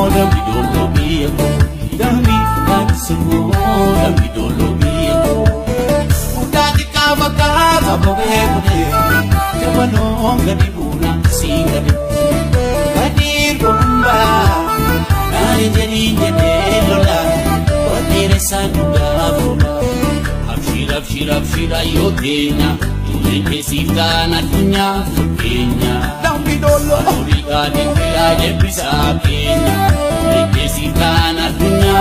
dambi dolo biyako dambi katsumo dambi dolo biyako udati kabaka babebune jabano ngani buna singani kadir bomba nari jadi lola watire sanuga bomba abshira yodena tuleke sifana tunya Kenya dambi dolo Afrika dikira debisa Kenya tuleke sifana tunya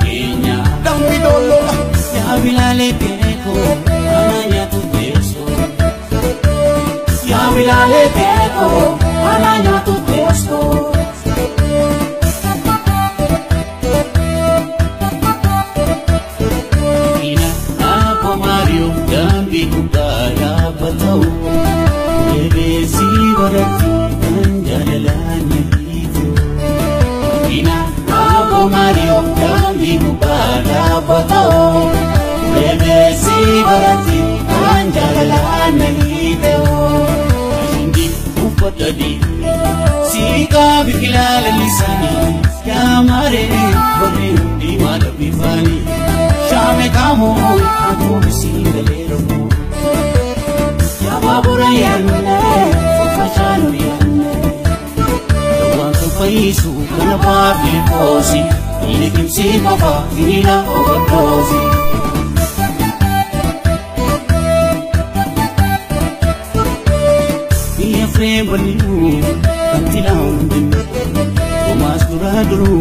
Kenya dambi dolo ya bilale peko ananya tu peso ya bilale peko ananya tu peso dambi kubara batau lebesi barati anjalalanya itu ina abo mario dambi kubara batau lebesi barati anjalalanya itu shindi upatadi sika bikilala lisani ya mare bari di madabifani shame kamo aku bisingalero ya babura yanne fafachanu yanne wantu paisu kana papi kosi lekin si baba ina overdose ya frembanu antila undin tomas duraduru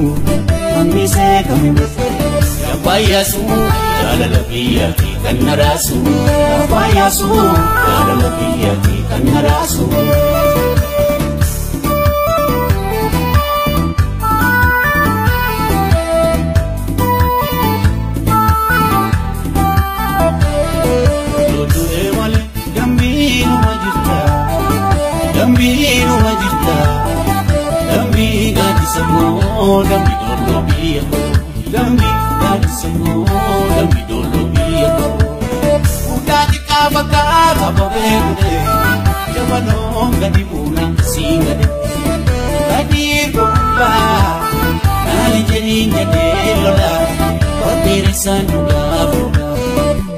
amise kamin Bayasu, jalala biyati kannarasu. Bayasu, jalala biyati kannarasu. Lotu ewale dambiru majita, dambiru majita, dambi gadi samo, dambi dolo biyako, dambi. Semua dambi dolo biyako udati kabaka babebune jabano ngadi buna singane kadir bomba nali jadi lola watire sanuga bomba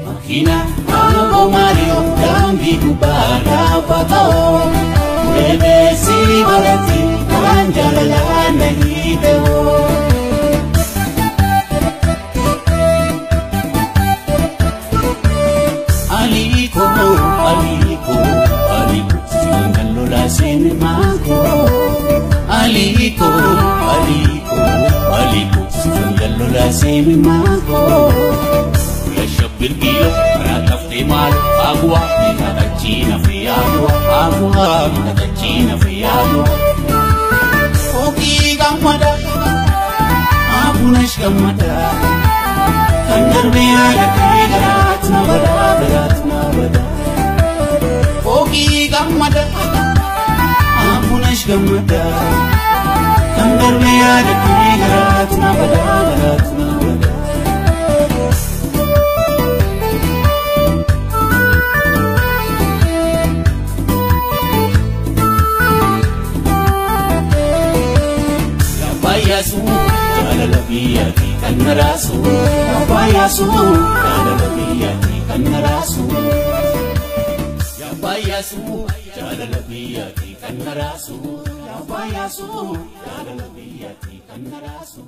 makina abo mario dambi kubara batao lebesi barati anjalalana hideo Aliko, singalo la sinemago. Aliko, singalo la sinemago. La shabir kilo, rataf de mal, agua, nada china fiado, agua, nada china fiado. Oki gamada, apunesh gamada, kandar me aga tigat na bada. Oki gamada, apunesh gamada, kandar me aga tigat na bada. Bayasu, jalala biyati kannarasu. Bayasu, jalala biyati kannarasu. Bayasu, jalala biyati kannarasu. Bayasu, jalala biyati kannarasu.